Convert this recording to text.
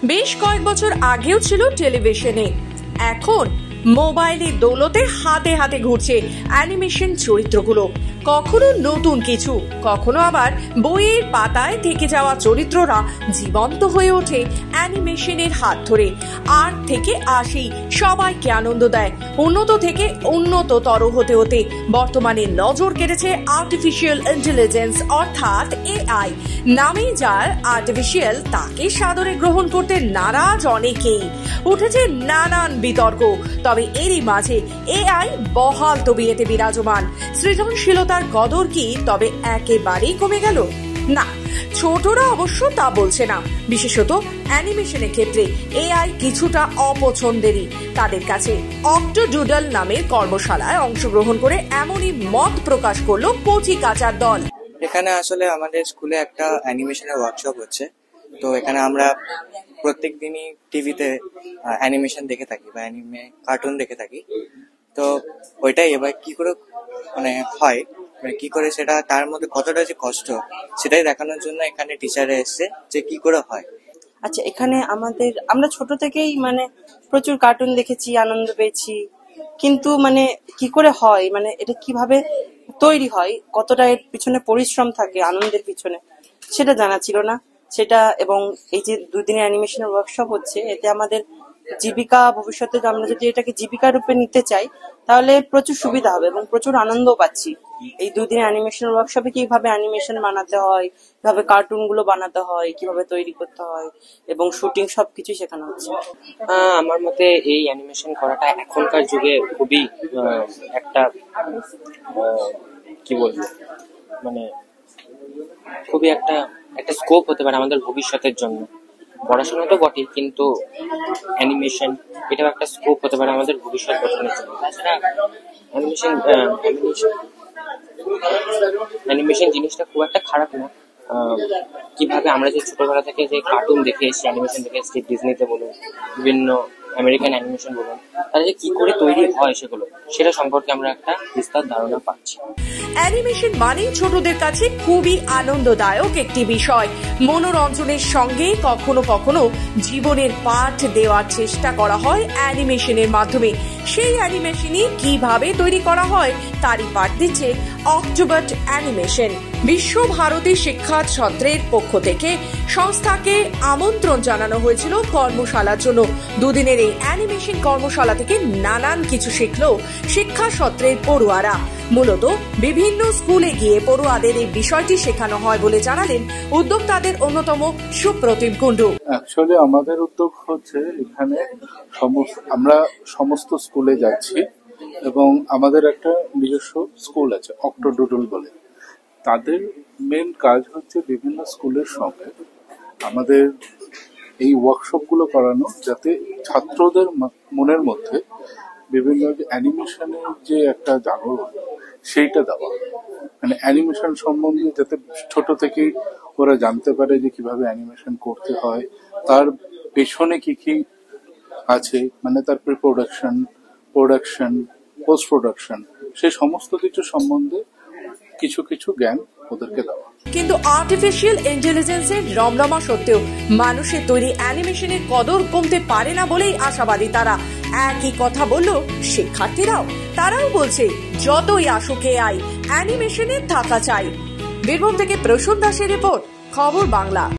বেশ কয়েক বছর আগেও ছিল টেলিভিশনে, এখন মোবাইলের দৌলতে হাতে হাতে ঘুরছে অ্যানিমেশন চরিত্রগুলো। কখনো নতুন কিছু, কখনো আবার বইয়ের পাতায় থেকে যাওয়া চরিত্ররা জীবন্ত হয়ে ওঠে অ্যানিমেশনের হাত ধরে। আর্ট থেকে আসেই সবাইকে আনন্দ দেয়। উন্নত থেকে উন্নততর হতে হতে বর্তমানে নজর কেড়েছে আর্টিফিশিয়াল ইন্টেলিজেন্স অর্থাৎ এআই। নামেই যার আর্টিফিশিয়াল, তাকে সাদরে গ্রহণ করতে নারাজ অনেকেই। উঠেছে নানান বিতর্ক। তবে এরই মাঝে এআই বহাল তবিয়তে বিরাজমান। সৃজনশীলতার কদর কি তবে একেবারেই কমে গেল? না, ছোটরা অবশ্য তা বলছে না। বিশেষত অ্যানিমেশনের ক্ষেত্রে এআই কিছুটা অপছন্দেরই। তাদের কাছে অক্টোডুডল নামের কর্মশালায় অংশগ্রহণ করে এমনই মত প্রকাশ করলো কচি কাচার দল। এখানে আসলে আমাদের স্কুলে একটা অ্যানিমেশনের ওয়ার্কশপ হচ্ছে। তো এখানে আমরা প্রত্যেক দিনই টিভিতে অ্যানিমেশন দেখে থাকি বা কার্টুন দেখে থাকি। তো ওইটাই এবার কি করে হয়, কি করে সেটা, তার মধ্যে কতটা যে কষ্ট সেটাই দেখানোর জন্য এখানে টিচাররা এসছে যে কি করে হয়। আচ্ছা, এখানে আমরা ছোট থেকেই প্রচুর কার্টুন দেখেছি, আনন্দ পেয়েছি, কিন্তু কি করে হয়, এটা কিভাবে তৈরি হয়, কতটা এর পিছনে পরিশ্রম থাকে আনন্দের পিছনে, সেটা জানা ছিল না। সেটা এবং এই যে 2 দিনের অ্যানিমেশনের ওয়ার্কশপ হচ্ছে, এতে আমাদের জীবিকা, ভবিষ্যতে আমরা যদি এটাকে জীবিকা রূপে নিতে চাই তাহলে প্রচুর সুবিধা হবে এবং প্রচুর আনন্দ পাচ্ছি। এই 2 দিনের অ্যানিমেশন ওয়ার্কশপে কিভাবে অ্যানিমেশন বানাতে হয়, কিভাবে কার্টুন গুলো বানাতে হয়, কিভাবে তৈরি করতে হয় এবং শুটিং সবকিছু শেখানো হচ্ছে। আমার মতে এই অ্যানিমেশন করাটা এখনকার যুগে খুবই একটা কি বলবো, খুবই একটা স্কোপ হতে পারে আমাদের ভবিষ্যতের জন্য। পড়াশোনা তো বটেই, কিন্তু অ্যানিমেশন এটাও একটা স্কোপ হতে পারে আমাদের ভবিষ্যৎ গঠনের জন্য। তাছাড়া অ্যানিমেশন জিনিসটা খুব একটা খারাপ না। কিভাবে আমরা যে ছোটবেলা থেকে যে কার্টুন দেখে এসেছি, অ্যানিমেশন দেখে এসেছি, ডিজনিতে বলুন, বিভিন্ন আমেরিকান অ্যানিমেশন বলুন, তারা যে কি করে তৈরি হয় সেটা সম্পর্কে আমরা একটা বিস্তার ধারণা পাচ্ছি। অ্যানিমেশন মানে ছোটদের কাছে খুবই আনন্দদায়ক একটি বিষয়। মনোরঞ্জনের সঙ্গে কখনো কখনো জীবনের পাঠ দেওয়ার চেষ্টা করা হয় অ্যানিমেশনের মাধ্যমে। সেই অ্যানিমেশনই কিভাবে তৈরি করা হয় তারই পাঠ দিচ্ছে অক্টোবট অ্যানিমেশন। বিশ্বভারতী শিক্ষা ছত্রের পক্ষ থেকে সংস্থাকে আমন্ত্রণ জানানো হয়েছিল কর্মশালার জন্য। 2 দিনের এই অ্যানিমেশন কর্মশালা থেকে নানান কিছু শিখল শিক্ষা ছত্রের পড়ুয়ারা। মূলত বিভিন্ন স্কুলে গিয়ে পড়ুয়াদের এই বিষয়টি শেখানো হয় বলে জানালেন উদ্যোক্তাদের অন্যতম সুপ্রতিম কুণ্ডু। অ্যাকচুয়ালি আমাদের উদ্যোগ হচ্ছে, এখানে আমরা সমস্ত স্কুলে যাচ্ছি এবং আমাদের একটা নিজস্ব স্কুল আছে অক্টোডুডল বলে। তাদের মেন কাজ হচ্ছে বিভিন্ন স্কুলের সঙ্গে আমাদের এই ওয়ার্কশপ গুলো করানো, যাতে ছাত্রদের মনের মধ্যে বিভিন্ন অ্যানিমেশনের যে একটা জাগরণ সেইটা দেওয়া, অ্যানিমেশন সম্বন্ধে যাতে ছোট থেকেই ওরা জানতে পারে যে কিভাবে অ্যানিমেশন করতে হয়, তার পেছনে কি কি আছে, তার প্রিপ্রোডাকশন, প্রোডাকশন, পোস্ট প্রোডাকশন, সেই সমস্ত কিছু সম্বন্ধে কিছু কিছু জ্ঞান ওদেরকে দেওয়া। কিন্তু আর্টিফিশিয়াল ইন্টেলিজেন্সের রমরমা সত্ত্বেও মানুষের তৈরি অ্যানিমেশনের কদর কমতে পারে না বলেই আশাবাদী তারা। একই কথা বলল শিক্ষার্থীরাও। তারাও বলছে যতই আসুক এআই, অ্যানিমেশনে থাকা চাই। বীরভূম থেকে প্রসূন দাসের রিপোর্ট, খবর বাংলা।